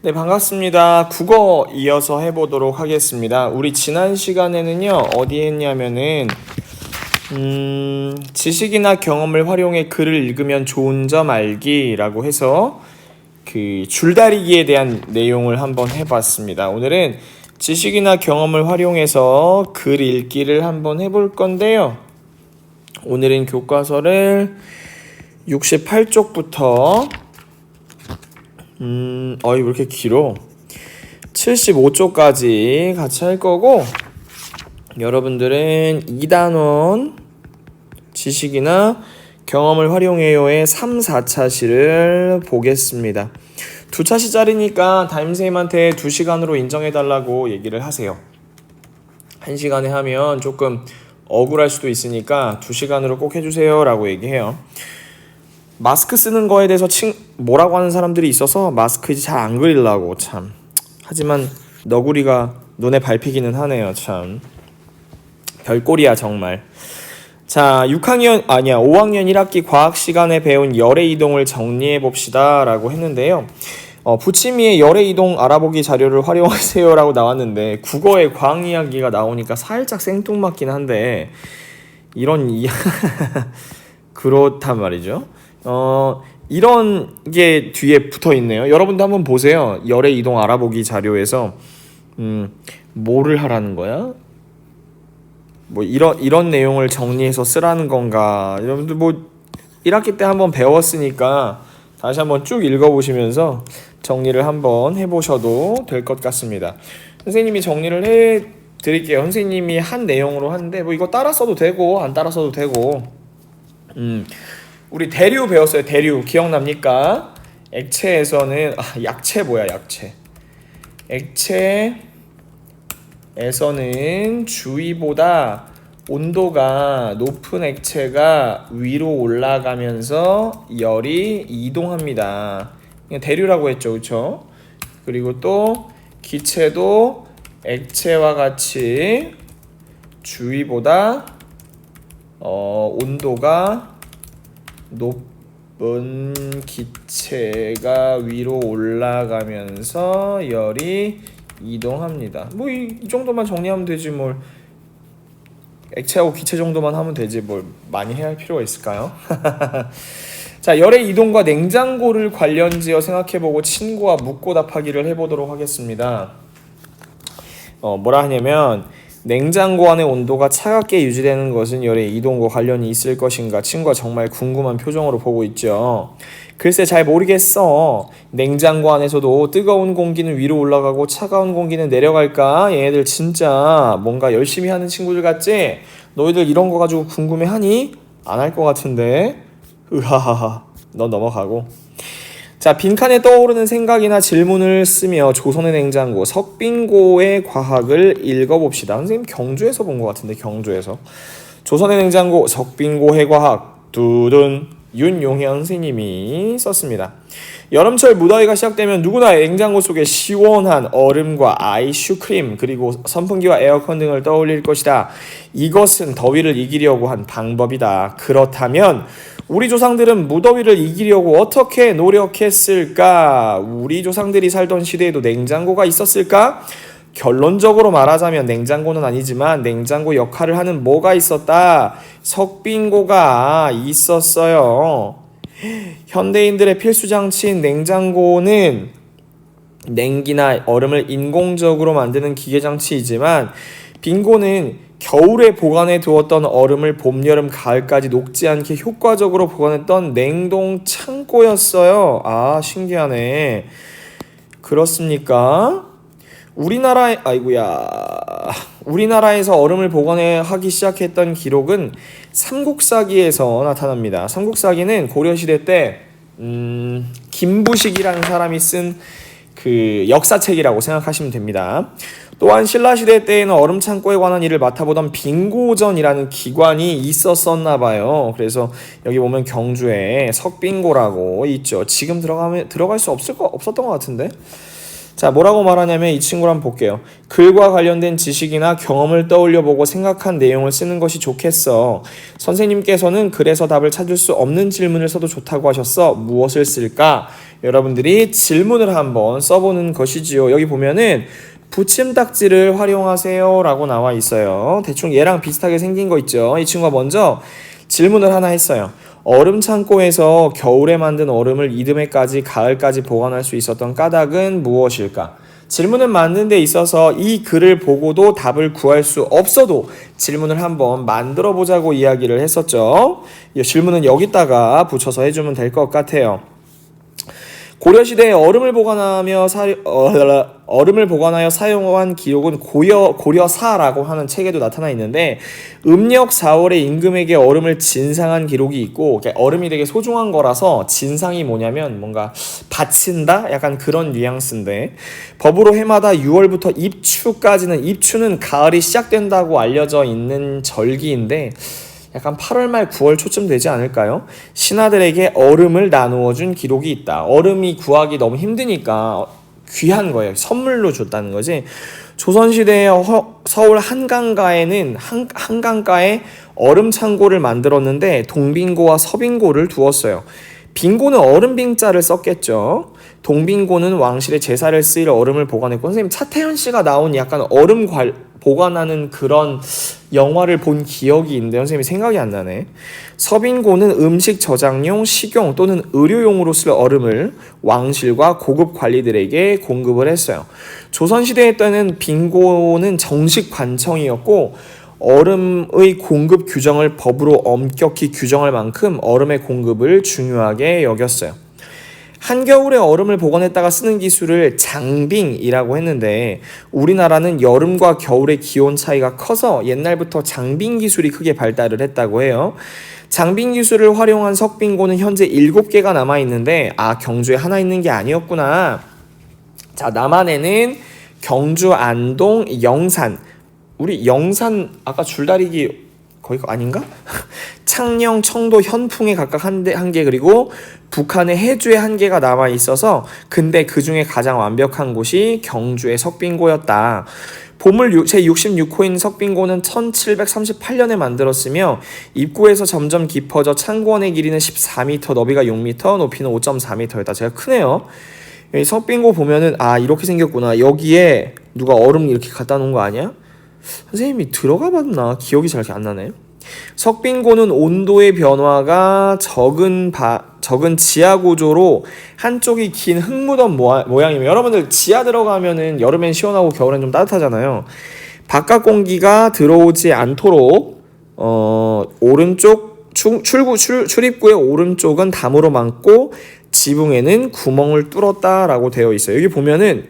네, 반갑습니다. 국어 이어서 해보도록 하겠습니다. 우리 지난 시간에는요, 어디 했냐면은, 지식이나 경험을 활용해 글을 읽으면 좋은 점 알기라고 해서 그 줄다리기에 대한 내용을 한번 해봤습니다. 오늘은 지식이나 경험을 활용해서 글 읽기를 한번 해볼 건데요. 오늘은 교과서를 68쪽부터 왜 이렇게 길어? 75쪽까지 같이 할 거고, 여러분들은 2단원 지식이나 경험을 활용해요의 3, 4차시를 보겠습니다. 2차시짜리니까 담임선생님한테 2시간으로 인정해달라고 얘기를 하세요. 1시간에 하면 조금 억울할 수도 있으니까 2시간으로 꼭 해주세요 라고 얘기해요. 마스크 쓰는 거에 대해서 뭐라고 하는 사람들이 있어서 마스크 이제 잘 안 그리려고 참. 하지만 너구리가 눈에 밟히기는 하네요. 참 별꼴이야 정말. 자, 5학년 1학기 과학 시간에 배운 열의 이동을 정리해 봅시다 라고 했는데요. 부치미의 열의 이동 알아보기 자료를 활용하세요 라고 나왔는데, 국어에 과학 이야기가 나오니까 살짝 생뚱맞긴 한데 이런 그렇단 말이죠. 이런 게 뒤에 붙어 있네요. 여러분도 한번 보세요. 열의 이동 알아보기 자료에서 뭐를 하라는 거야? 뭐 이런 내용을 정리해서 쓰라는 건가? 여러분들 뭐 1학기 때 한번 배웠으니까 다시 한번 쭉 읽어보시면서 정리를 한번 해보셔도 될 것 같습니다. 선생님이 정리를 해 드릴게요. 선생님이 한 내용으로 하는데 뭐 이거 따라 써도 되고 안 따라 써도 되고. 우리 대류 배웠어요. 대류 기억납니까? 액체에서는 약체 뭐야 약체. 액체에서는 주위보다 온도가 높은 액체가 위로 올라가면서 열이 이동합니다. 대류라고 했죠, 그렇죠? 그리고 또 기체도 액체와 같이 주위보다 온도가 높은 기체가 위로 올라가면서 열이 이동합니다. 뭐 이 정도만 정리하면 되지 뭘. 액체하고 기체 정도만 하면 되지 뭘 많이 해야 할 필요가 있을까요? 자, 열의 이동과 냉장고를 관련지어 생각해보고 친구와 묻고 답하기를 해보도록 하겠습니다. 뭐라 하냐면, 냉장고 안의 온도가 차갑게 유지되는 것은 열의 이동과 관련이 있을 것인가? 친구가 정말 궁금한 표정으로 보고 있죠. 글쎄 잘 모르겠어. 냉장고 안에서도 뜨거운 공기는 위로 올라가고 차가운 공기는 내려갈까? 얘네들 진짜 뭔가 열심히 하는 친구들 같지? 너희들 이런 거 가지고 궁금해하니? 안 할 것 같은데? 으하하하. 넌 넘어가고. 자, 빈칸에 떠오르는 생각이나 질문을 쓰며 조선의 냉장고 석빙고의 과학을 읽어봅시다. 선생님 경주에서 본 것 같은데, 경주에서. 조선의 냉장고 석빙고의 과학 두둔 윤용현 선생님이 썼습니다. 여름철 무더위가 시작되면 누구나 냉장고 속에 시원한 얼음과 아이스크림 그리고 선풍기와 에어컨 등을 떠올릴 것이다. 이것은 더위를 이기려고 한 방법이다. 그렇다면 우리 조상들은 무더위를 이기려고 어떻게 노력했을까? 우리 조상들이 살던 시대에도 냉장고가 있었을까? 결론적으로 말하자면 냉장고는 아니지만 냉장고 역할을 하는 뭐가 있었다? 석빙고가 있었어요. 현대인들의 필수 장치인 냉장고는 냉기나 얼음을 인공적으로 만드는 기계 장치이지만, 빙고는 겨울에 보관해 두었던 얼음을 봄, 여름, 가을까지 녹지 않게 효과적으로 보관했던 냉동 창고였어요. 아, 신기하네. 그렇습니까? 우리나라에서 얼음을 보관하기 시작했던 기록은 삼국사기에서 나타납니다. 삼국사기는 고려시대 때 김부식이라는 사람이 쓴 그 역사책이라고 생각하시면 됩니다. 또한 신라시대 때에는 얼음 창고에 관한 일을 맡아보던 빙고전이라는 기관이 있었었나 봐요. 그래서 여기 보면 경주에 석빙고라고 있죠. 지금 들어갈 수 없었던 것 같은데. 자, 뭐라고 말하냐면 이 친구를 한번 볼게요. 글과 관련된 지식이나 경험을 떠올려보고 생각한 내용을 쓰는 것이 좋겠어. 선생님께서는 글에서 답을 찾을 수 없는 질문을 써도 좋다고 하셨어. 무엇을 쓸까? 여러분들이 질문을 한번 써보는 것이지요. 여기 보면은 붙임딱지를 활용하세요 라고 나와 있어요. 대충 얘랑 비슷하게 생긴 거 있죠. 이 친구가 먼저 질문을 하나 했어요. 얼음 창고에서 겨울에 만든 얼음을 이듬해까지 가을까지 보관할 수 있었던 까닭은 무엇일까? 질문을 만드는 데 있어서 이 글을 보고도 답을 구할 수 없어도 질문을 한번 만들어 보자고 이야기를 했었죠. 이 질문은 여기다가 붙여서 해주면 될 것 같아요. 고려시대에 얼음을 보관하여 사용한 기록은 고려사라고 하는 책에도 나타나 있는데 음력 4월에 임금에게 얼음을 진상한 기록이 있고 얼음이 되게 소중한 거라서 진상이 뭐냐면 뭔가 바친다? 약간 그런 뉘앙스인데 법으로 해마다 6월부터 입추까지는 입추는 가을이 시작된다고 알려져 있는 절기인데 약간 8월 말 9월 초쯤 되지 않을까요? 신하들에게 얼음을 나누어 준 기록이 있다. 얼음이 구하기 너무 힘드니까 귀한 거예요. 선물로 줬다는 거지. 조선시대의 서울 한강가에는 한강가에 얼음 창고를 만들었는데 동빙고와 서빙고를 두었어요. 빙고는 얼음빙자를 썼겠죠. 동빙고는 왕실의 제사를 쓰일 얼음을 보관했고 선생님 차태현 씨가 나온 약간 얼음 보관하는 그런 영화를 본 기억이 있는데 선생님이 생각이 안 나네. 서빙고는 음식 저장용, 식용 또는 의료용으로 쓸 얼음을 왕실과 고급 관리들에게 공급을 했어요. 조선시대 때는 빙고는 정식 관청이었고 얼음의 공급 규정을 법으로 엄격히 규정할 만큼 얼음의 공급을 중요하게 여겼어요. 한겨울에 얼음을 보관했다가 쓰는 기술을 장빙이라고 했는데 우리나라는 여름과 겨울의 기온 차이가 커서 옛날부터 장빙 기술이 크게 발달을 했다고 해요. 장빙 기술을 활용한 석빙고는 현재 7개가 남아있는데 경주에 하나 있는 게 아니었구나. 자, 남한에는 경주, 안동, 영산 우리 영산 아까 줄다리기 거기 아닌가? 창녕, 청도, 현풍에 각각 한 개 그리고 북한의 해주에 한 개가 남아 있어서 근데 그 중에 가장 완벽한 곳이 경주의 석빙고였다. 보물 제66호인 석빙고는 1738년에 만들었으며 입구에서 점점 깊어져 창고원의 길이는 14m, 너비가 6m, 높이는 5.4m였다. 제가 크네요. 여기 석빙고 보면은 이렇게 생겼구나. 여기에 누가 얼음 이렇게 갖다 놓은 거 아니야? 선생님이 들어가 봤나? 기억이 잘 안 나네. 석빙고는 온도의 변화가 적은 지하 구조로 한쪽이 긴 흙무덤 모양이며 여러분들 지하 들어가면은 여름엔 시원하고 겨울엔 좀 따뜻하잖아요. 바깥 공기가 들어오지 않도록 오른쪽 출입구의 오른쪽은 담으로 막고 지붕에는 구멍을 뚫었다라고 되어 있어요. 여기 보면은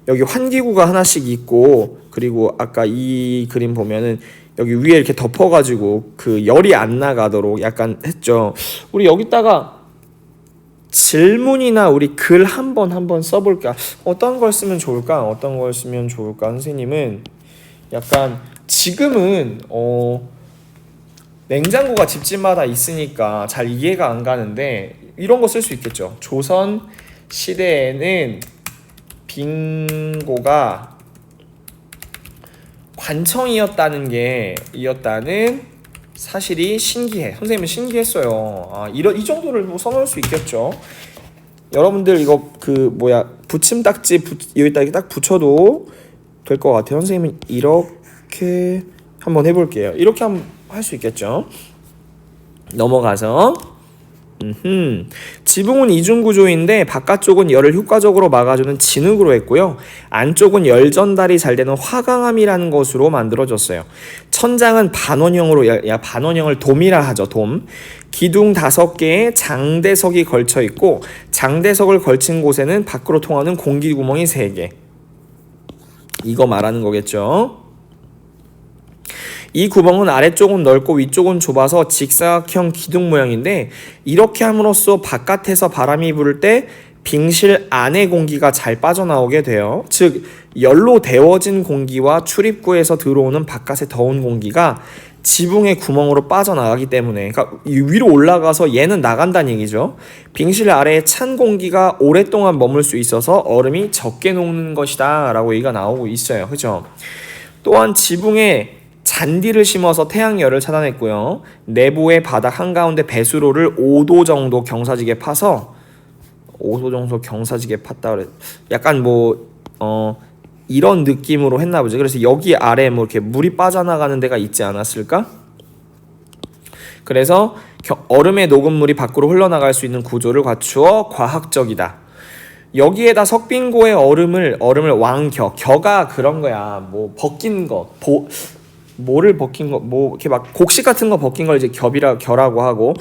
여기 환기구가 하나씩 있고 그리고 아까 이 그림 보면은 여기 위에 이렇게 덮어가지고 그 열이 안 나가도록 약간 했죠. 우리 여기다가 질문이나 우리 글 한번 써볼까? 어떤 걸 쓰면 좋을까? 선생님은 약간 지금은 냉장고가 집집마다 있으니까 잘 이해가 안 가는데 이런 거 쓸 수 있겠죠. 조선 시대에는 빙고가 관청이었다는 사실이 신기해. 선생님은 신기했어요. 이 정도를 뭐 써놓을 수 있겠죠. 여러분들 이거 붙임딱지 여기다 이렇게 딱 붙여도 될 것 같아요. 선생님은 이렇게 한번 해볼게요. 이렇게 한번 할 수 있겠죠. 넘어가서 지붕은 이중구조인데 바깥쪽은 열을 효과적으로 막아주는 진흙으로 했고요. 안쪽은 열 전달이 잘 되는 화강암이라는 것으로 만들어졌어요. 천장은 반원형으로 반원형을 돔이라 하죠. 돔. 기둥 5개에 장대석이 걸쳐 있고 장대석을 걸친 곳에는 밖으로 통하는 공기구멍이 3개. 이거 말하는 거겠죠. 이 구멍은 아래쪽은 넓고 위쪽은 좁아서 직사각형 기둥 모양인데 이렇게 함으로써 바깥에서 바람이 불 때 빙실 안의 공기가 잘 빠져나오게 돼요. 즉 열로 데워진 공기와 출입구에서 들어오는 바깥의 더운 공기가 지붕의 구멍으로 빠져나가기 때문에, 그러니까 위로 올라가서 얘는 나간다는 얘기죠. 빙실 아래에 찬 공기가 오랫동안 머물 수 있어서 얼음이 적게 녹는 것이다 라고 얘기가 나오고 있어요. 그죠? 또한 지붕에 잔디를 심어서 태양열을 차단했고요. 내부의 바닥 한가운데 배수로를 5도 정도 경사지게 파서 5도 정도 경사지게 팠다 그래. 약간 이런 느낌으로 했나 보죠. 그래서 여기 아래 뭐 이렇게 물이 빠져나가는 데가 있지 않았을까? 그래서 얼음의 녹은 물이 밖으로 흘러나갈 수 있는 구조를 갖추어 과학적이다. 여기에다 석빙고의 얼음을 겨가 그런 거야. 뭐 벗긴 거, 뭐를 벗긴 거, 뭐 이렇게 막 곡식 같은 거 벗긴 걸 이제 겨라고 하고,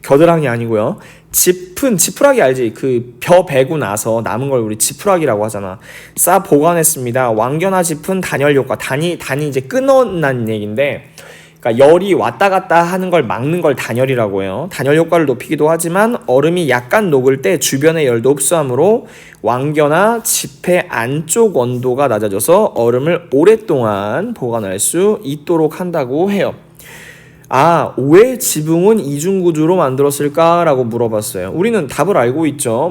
겨드랑이 아니고요. 지푸라기 알지? 그 벼 베고 나서 남은 걸 우리 지푸라기라고 하잖아. 싸 보관했습니다. 왕겨나 짚은 단열 효과. 단이 이제 끊어난 얘기인데, 그러니까 열이 왔다 갔다 하는 걸 막는 걸 단열이라고 해요. 단열 효과를 높이기도 하지만 얼음이 약간 녹을 때 주변의 열도 흡수하므로 왕겨나 짚의 안쪽 온도가 낮아져서 얼음을 오랫동안 보관할 수 있도록 한다고 해요. 왜 지붕은 이중구조로 만들었을까라고 물어봤어요. 우리는 답을 알고 있죠.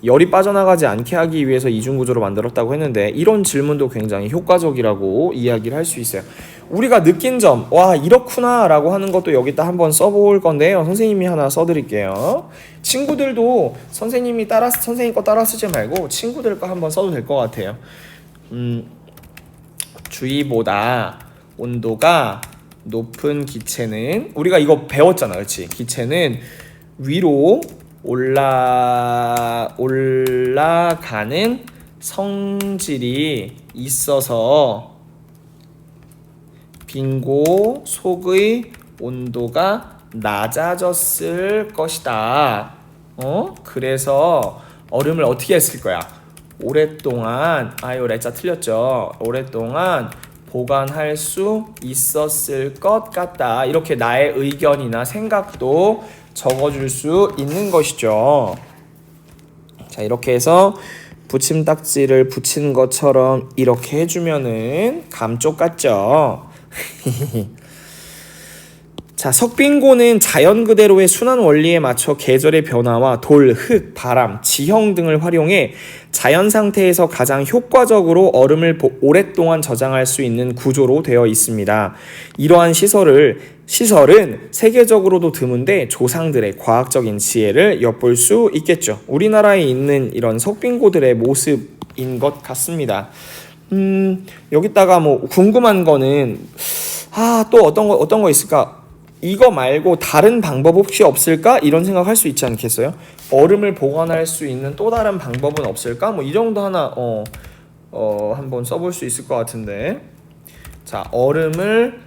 열이 빠져나가지 않게 하기 위해서 이중구조로 만들었다고 했는데, 이런 질문도 굉장히 효과적이라고 이야기를 할 수 있어요. 우리가 느낀 점, 이렇구나 라고 하는 것도 여기다 한번 써볼 건데요. 선생님이 하나 써드릴게요. 친구들도 선생님 거 따라 쓰지 말고 친구들 거 한번 써도 될 것 같아요. 주위보다 온도가 높은 기체는, 우리가 이거 배웠잖아, 그렇지? 기체는 위로 올라가는 성질이 있어서 빙고 속의 온도가 낮아졌을 것이다. 그래서 얼음을 어떻게 했을 거야? 오랫동안, 이거 레자 틀렸죠? 오랫동안 보관할 수 있었을 것 같다. 이렇게 나의 의견이나 생각도 적어줄 수 있는 것이죠. 자, 이렇게 해서 붙임딱지를 붙이는 것처럼 이렇게 해주면은 감쪽 같죠? 자, 석빙고는 자연 그대로의 순환 원리에 맞춰 계절의 변화와 돌, 흙, 바람, 지형 등을 활용해 자연 상태에서 가장 효과적으로 얼음을 오랫동안 저장할 수 있는 구조로 되어 있습니다. 이러한 시설은 세계적으로도 드문데 조상들의 과학적인 지혜를 엿볼 수 있겠죠. 우리나라에 있는 이런 석빙고들의 모습인 것 같습니다. 여기다가 궁금한 거는 또 어떤 거 있을까? 이거 말고 다른 방법 혹시 없을까? 이런 생각할 수 있지 않겠어요? 얼음을 보관할 수 있는 또 다른 방법은 없을까? 이 정도 하나 한번 써볼 수 있을 것 같은데. 자, 얼음을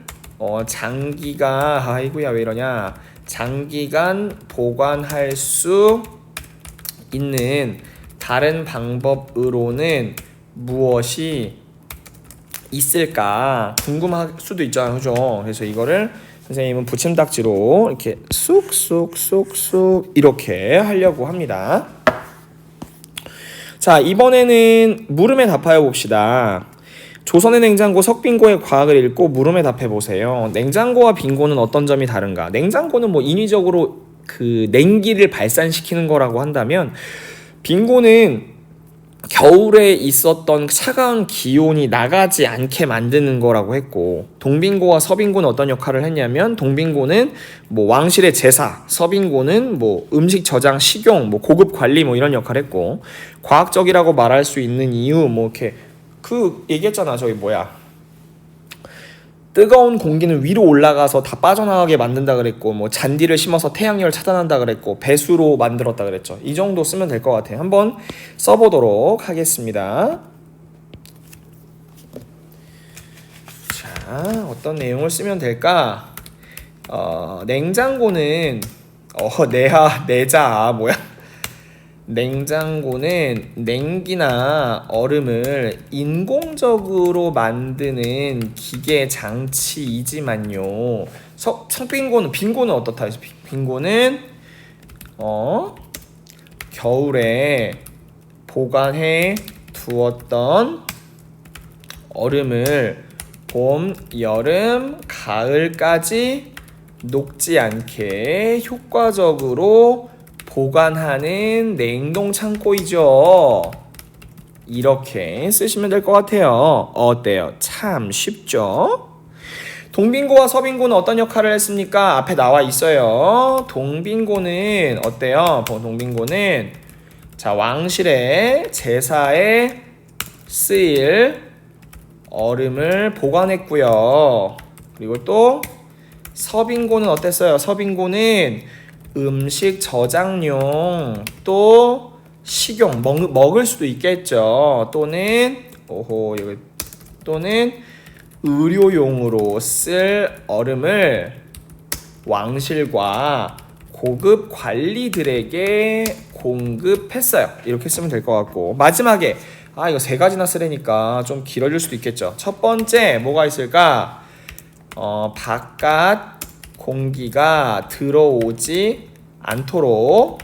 장기간 보관할 수 있는 다른 방법으로는 무엇이 있을까? 궁금할 수도 있잖아요, 그죠? 그래서 이거를 선생님은 붙임딱지로 이렇게 쑥쑥쑥쑥 이렇게 하려고 합니다. 자, 이번에는 물음에 답하여 봅시다. 조선의 냉장고 석빙고의 과학을 읽고 물음에 답해 보세요. 냉장고와 빙고는 어떤 점이 다른가? 냉장고는 인위적으로 그 냉기를 발산시키는 거라고 한다면, 빙고는 겨울에 있었던 차가운 기온이 나가지 않게 만드는 거라고 했고, 동빙고와 서빙고는 어떤 역할을 했냐면, 동빙고는 왕실의 제사, 서빙고는 음식 저장, 식용, 고급 관리 이런 역할을 했고, 과학적이라고 말할 수 있는 이유 이렇게 얘기했잖아. 뜨거운 공기는 위로 올라가서 다 빠져나가게 만든다 그랬고, 잔디를 심어서 태양열 차단한다 그랬고, 배수로 만들었다 그랬죠. 이 정도 쓰면 될 것 같아요. 한번 써보도록 하겠습니다. 자, 어떤 내용을 쓰면 될까? 냉장고는 냉장고는 냉기나 얼음을 인공적으로 만드는 기계 장치이지만요. 빙고는 어떻다? 빙고는 겨울에 보관해 두었던 얼음을 봄, 여름, 가을까지 녹지 않게 효과적으로 보관하는 냉동 창고이죠. 이렇게 쓰시면 될 것 같아요. 어때요? 참 쉽죠? 동빙고와 서빙고는 어떤 역할을 했습니까? 앞에 나와 있어요. 동빙고는 어때요? 동빙고는 자, 왕실의 제사에 쓰일 얼음을 보관했고요. 그리고 또 서빙고는 어땠어요? 서빙고는 음식 저장용, 또 식용, 먹을 수도 있겠죠. 또는 또는 의료용으로 쓸 얼음을 왕실과 고급 관리들에게 공급했어요. 이렇게 쓰면 될 것 같고, 마지막에 이거 세 가지나 쓰려니까 좀 길어질 수도 있겠죠. 첫 번째 뭐가 있을까? 바깥 공기가 들어오지 않도록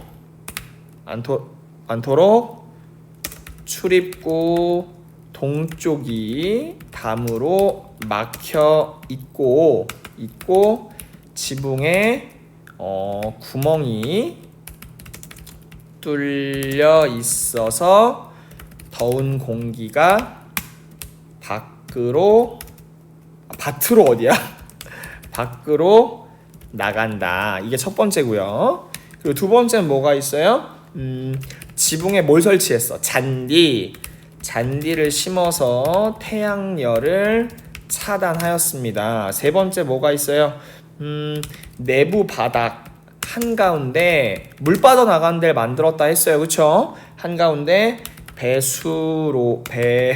출입구 동쪽이 담으로 막혀 있고 지붕에 구멍이 뚫려 있어서 더운 공기가 밭으로 나간다. 이게 첫 번째고요. 그리고 두 번째는 뭐가 있어요? 지붕에 뭘 설치했어? 잔디를 심어서 태양열을 차단하였습니다. 세 번째 뭐가 있어요? 내부 바닥 한가운데 물 빠져나가는 데를 만들었다 했어요. 그쵸? 한가운데 배수로를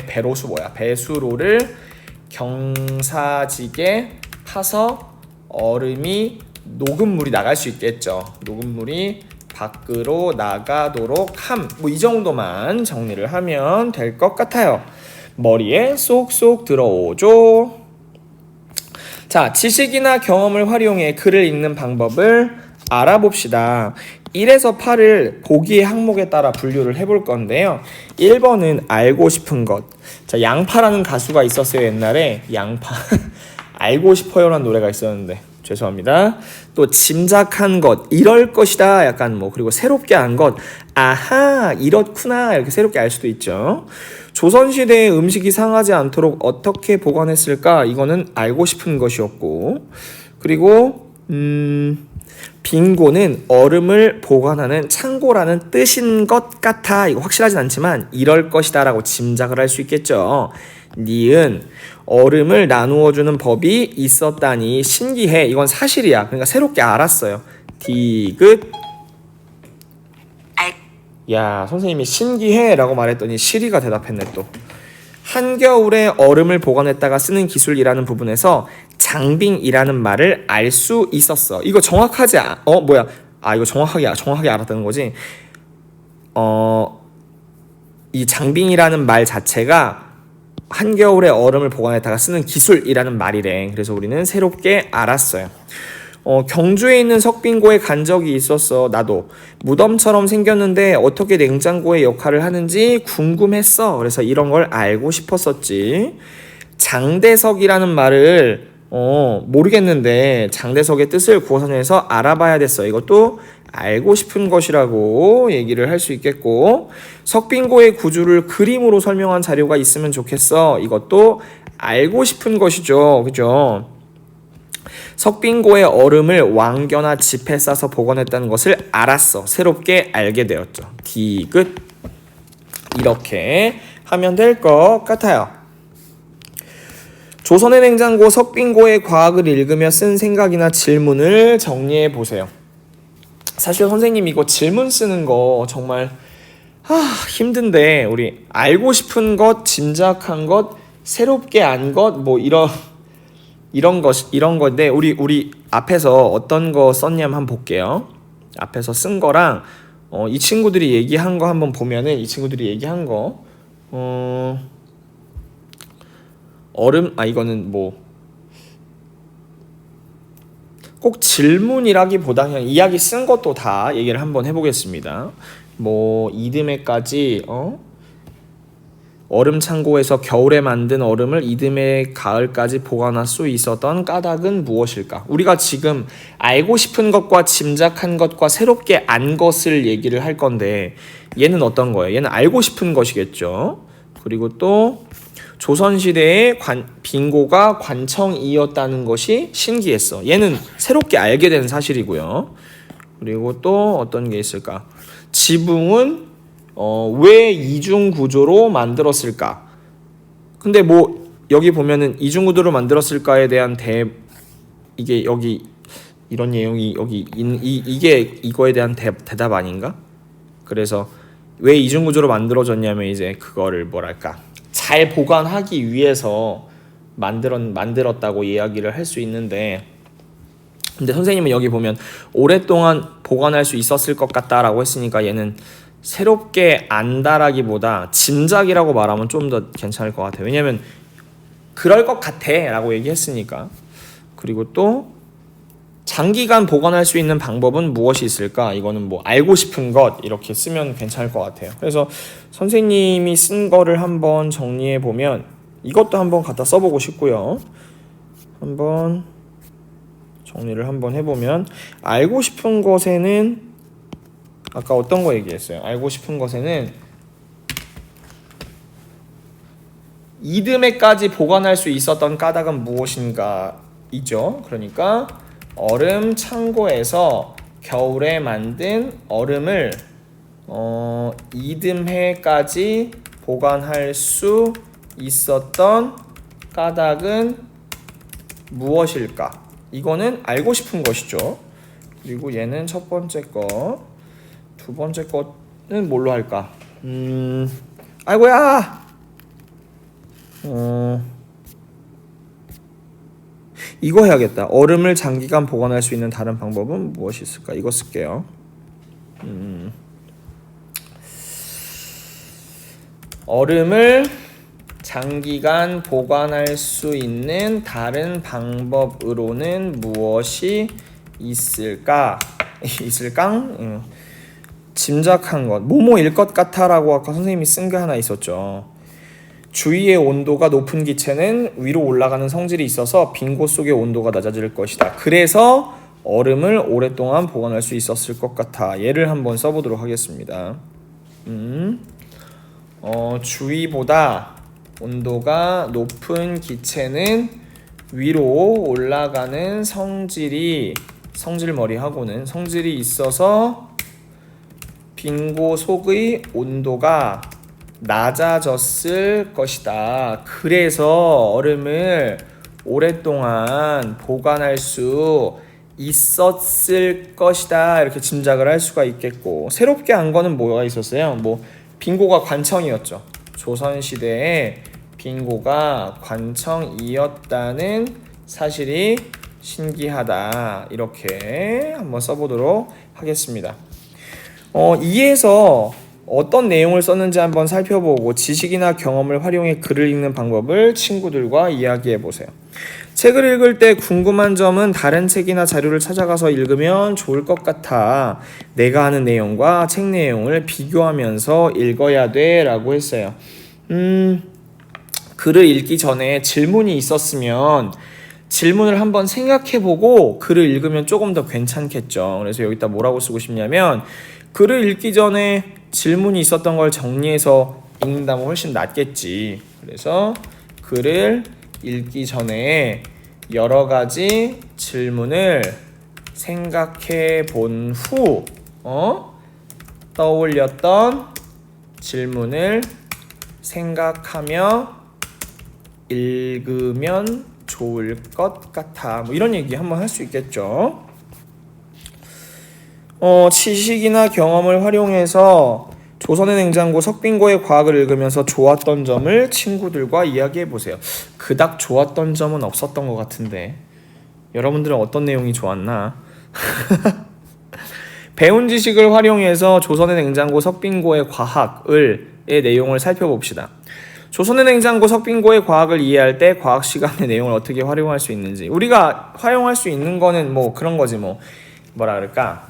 경사지게 파서 얼음이 녹음물이 나갈 수 있겠죠. 녹음물이 밖으로 나가도록 이 정도만 정리를 하면 될 것 같아요. 머리에 쏙쏙 들어오죠. 자, 지식이나 경험을 활용해 글을 읽는 방법을 알아봅시다. 1에서 8을 보기의 항목에 따라 분류를 해볼 건데요. 1번은 알고 싶은 것. 자, 양파라는 가수가 있었어요. 옛날에 양파 알고 싶어요라는 노래가 있었는데 죄송합니다. 또 짐작한 것, 이럴 것이다 약간 그리고 새롭게 한 것, 아하 이렇구나 이렇게 새롭게 알 수도 있죠. 조선시대에 음식이 상하지 않도록 어떻게 보관했을까? 이거는 알고 싶은 것이었고, 그리고 빙고는 얼음을 보관하는 창고라는 뜻인 것 같아. 이거 확실하진 않지만 이럴 것이다 라고 짐작을 할 수 있겠죠. 니은 얼음을 나누어주는 법이 있었다니 신기해. 이건 사실이야. 그러니까 새롭게 알았어요. 디귿. 야, 선생님이 신기해 라고 말했더니 시리가 대답했네 또. 한겨울에 얼음을 보관했다가 쓰는 기술이라는 부분에서 장빙이라는 말을 알 수 있었어. 이거 정확하지 이거 정확하게 알았다는 거지. 이 장빙이라는 말 자체가 한겨울에 얼음을 보관했다가 쓰는 기술이라는 말이래. 그래서 우리는 새롭게 알았어요. 경주에 있는 석빙고에 간 적이 있었어. 나도 무덤처럼 생겼는데 어떻게 냉장고의 역할을 하는지 궁금했어. 그래서 이런 걸 알고 싶었었지. 장대석이라는 말을 모르겠는데 장대석의 뜻을 구어선에서 알아봐야 됐어. 이것도 알고 싶은 것이라고 얘기를 할 수 있겠고, 석빙고의 구조를 그림으로 설명한 자료가 있으면 좋겠어. 이것도 알고 싶은 것이죠. 그죠? 석빙고의 얼음을 왕겨나 짚에 싸서 보관했다는 것을 알았어. 새롭게 알게 되었죠. 디귿. 이렇게 하면 될 것 같아요. 조선의 냉장고 석빙고의 과학을 읽으며 쓴 생각이나 질문을 정리해 보세요. 사실 선생님 이거 질문 쓰는 거 정말 힘든데, 우리 알고 싶은 것, 짐작한 것, 새롭게 안 것, 이런 건데, 우리 앞에서 어떤 거 썼냐면 한번 볼게요. 앞에서 쓴 거랑 이 친구들이 얘기한 거 한번 보면은, 이 친구들이 얘기한 거 얼음 이거는 꼭 질문이라기보다 그냥 이야기 쓴 것도 다 얘기를 한번 해보겠습니다. 이듬해까지 얼음 창고에서 겨울에 만든 얼음을 이듬해 가을까지 보관할 수 있었던 까닭은 무엇일까? 우리가 지금 알고 싶은 것과 짐작한 것과 새롭게 안 것을 얘기를 할 건데 얘는 어떤 거예요? 얘는 알고 싶은 것이겠죠. 그리고 또 조선시대에 빙고가 관청이었다는 것이 신기했어. 얘는 새롭게 알게 된 사실이고요. 그리고 또 어떤 게 있을까? 지붕은 왜 이중 구조로 만들었을까? 근데 뭐 여기 보면은 이중 구조로 만들었을까에 대한 이게 여기 이런 내용이 여기 이게 이거에 대한 대답 아닌가? 그래서 왜 이중 구조로 만들어졌냐면 이제 그거를 뭐랄까? 잘 보관하기 위해서 만들었다고 이야기를 할 수 있는데 근데 선생님은 여기 보면 오랫동안 보관할 수 있었을 것 같다라고 했으니까 얘는 새롭게 안다라기보다 짐작이라고 말하면 좀 더 괜찮을 것 같아요. 왜냐면 그럴 것 같아 라고 얘기했으니까. 그리고 또 장기간 보관할 수 있는 방법은 무엇이 있을까? 이거는 뭐 알고 싶은 것 이렇게 쓰면 괜찮을 것 같아요. 그래서 선생님이 쓴 거를 한번 정리해 보면 이것도 한번 갖다 써보고 싶고요. 한번 정리를 한번 해보면 알고 싶은 것에는 아까 어떤 거 얘기했어요? 알고 싶은 것에는 이듬해까지 보관할 수 있었던 까닭은 무엇인가 이죠. 그러니까 얼음 창고에서 겨울에 만든 얼음을 이듬해까지 보관할 수 있었던 까닭은 무엇일까? 이거는 알고 싶은 것이죠. 그리고 얘는 첫 번째 거, 두 번째 거는 뭘로 할까? 아이고야! 이거 해야겠다. 얼음을 장기간 보관할 수 있는 다른 방법은 무엇이 있을까? 이거 쓸게요. 얼음을 장기간 보관할 수 있는 다른 방법으로는 무엇이 있을까? 짐작한 것. 뭐뭐일 것 같아라고 아까 선생님이 쓴 게 하나 있었죠. 주위의 온도가 높은 기체는 위로 올라가는 성질이 있어서 빈 곳 속의 온도가 낮아질 것이다. 그래서 얼음을 오랫동안 보관할 수 있었을 것 같아. 얘를 한번 써보도록 하겠습니다. 주위보다 온도가 높은 기체는 위로 올라가는 성질이 있어서 빈 곳 속의 온도가 낮아졌을 것이다. 그래서 얼음을 오랫동안 보관할 수 있었을 것이다. 이렇게 짐작을 할 수가 있겠고, 새롭게 안 거는 뭐가 있었어요? 뭐 빙고가 관청이었죠. 조선시대에 빙고가 관청이었다는 사실이 신기하다. 이렇게 한번 써보도록 하겠습니다. 이에서 어떤 내용을 썼는지 한번 살펴보고 지식이나 경험을 활용해 글을 읽는 방법을 친구들과 이야기해 보세요. 책을 읽을 때 궁금한 점은 다른 책이나 자료를 찾아가서 읽으면 좋을 것 같아. 내가 아는 내용과 책 내용을 비교하면서 읽어야 돼 라고 했어요. 글을 읽기 전에 질문이 있었으면 질문을 한번 생각해보고 글을 읽으면 조금 더 괜찮겠죠. 그래서 여기다 뭐라고 쓰고 싶냐면 글을 읽기 전에 질문이 있었던 걸 정리해서 읽는다면 훨씬 낫겠지. 그래서 글을 읽기 전에 여러 가지 질문을 생각해 본 후 떠올렸던 질문을 생각하며 읽으면 좋을 것 같아. 뭐 이런 얘기 한번 할 수 있겠죠. 지식이나 경험을 활용해서 조선의 냉장고 석빙고의 과학을 읽으면서 좋았던 점을 친구들과 이야기해 보세요. 그닥 좋았던 점은 없었던 것 같은데 여러분들은 어떤 내용이 좋았나? 배운 지식을 활용해서 조선의 냉장고 석빙고의 과학의 내용을 살펴봅시다. 조선의 냉장고 석빙고의 과학을 이해할 때 과학 시간의 내용을 어떻게 활용할 수 있는지. 우리가 활용할 수 있는 거는 뭐 그런 거지. 뭐라 그럴까?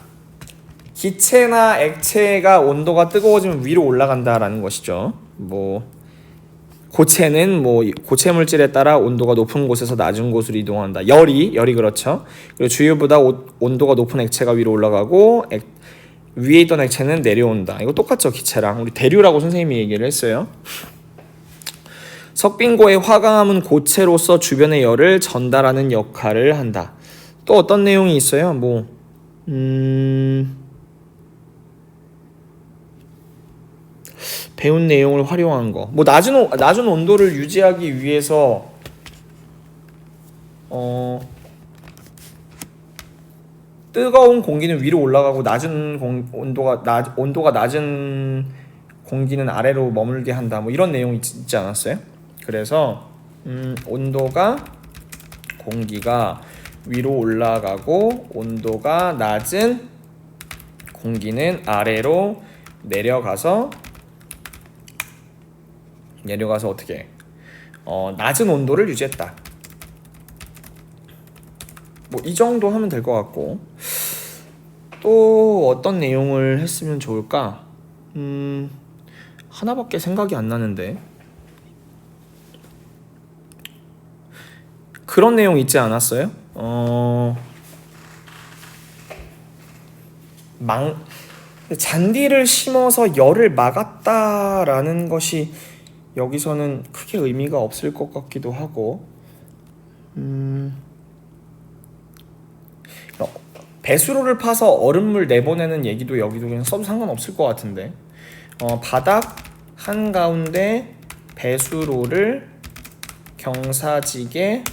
기체나 액체가 온도가 뜨거워지면 위로 올라간다라는 것이죠. 뭐 고체는 뭐 고체 물질에 따라 온도가 높은 곳에서 낮은 곳으로 이동한다. 열이 그렇죠. 그리고 주위보다 온도가 높은 액체가 위로 올라가고 위에 있던 액체는 내려온다. 이거 똑같죠, 기체랑. 우리 대류라고 선생님이 얘기를 했어요. 석빙고의 화강암은 고체로서 주변의 열을 전달하는 역할을 한다. 또 어떤 내용이 있어요? 배운 내용을 활용한 거. 낮은 온도를 유지하기 위해서 뜨거운 공기는 위로 올라가고 온도가 낮은 공기는 아래로 머물게 한다. 뭐 이런 내용이 있지 않았어요? 그래서 공기가 위로 올라가고 온도가 낮은 공기는 아래로 내려가서 어떻게 낮은 온도를 유지했다. 뭐 이 정도 하면 될 것 같고, 또 어떤 내용을 했으면 좋을까? 하나밖에 생각이 안 나는데. 그런 내용 있지 않았어요? 잔디를 심어서 열을 막았다라는 것이 여기서는 크게 의미가 없을 것 같기도 하고, 배수로를 파서 얼음물 내보내는 얘기도 여기도 그냥 써도 상관없을 것 같은데, 바닥 한가운데 배수로를 경사지게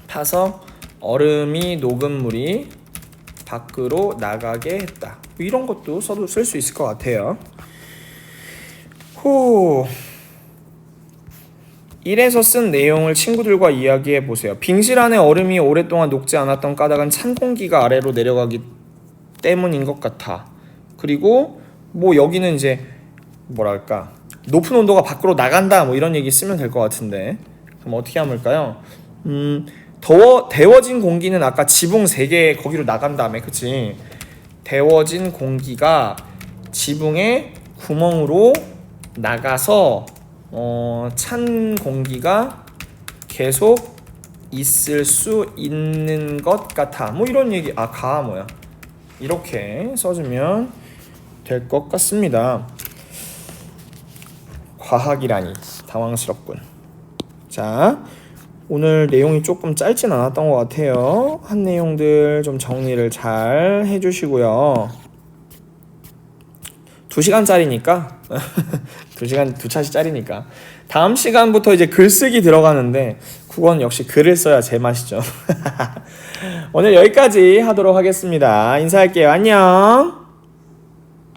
파서 얼음이 녹은 물이 밖으로 나가게 했다. 이런 것도 쓸 수 있을 것 같아요. 1에서 쓴 내용을 친구들과 이야기해 보세요. 빙실 안에 얼음이 오랫동안 녹지 않았던 까닭은 찬 공기가 아래로 내려가기 때문인 것 같아. 그리고 뭐 여기는 이제 뭐랄까, 높은 온도가 밖으로 나간다, 뭐 이런 얘기 쓰면 될 것 같은데, 그럼 어떻게 하면 될까요? 데워진 공기는 아까 지붕 3개 거기로 나간 다음에, 그치? 데워진 공기가 지붕의 구멍으로 나가서 찬 공기가 계속 있을 수 있는 것 같아. 뭐 이런 얘기. 이렇게 써주면 될 것 같습니다. 과학이라니 당황스럽군. 자, 오늘 내용이 조금 짧진 않았던 것 같아요. 한 내용들 좀 정리를 잘 해주시고요. 2시간짜리니까 2차시짜리니까 다음 시간부터 이제 글쓰기 들어가는데, 국어는 역시 글을 써야 제맛이죠. 오늘 여기까지 하도록 하겠습니다. 인사할게요. 안녕.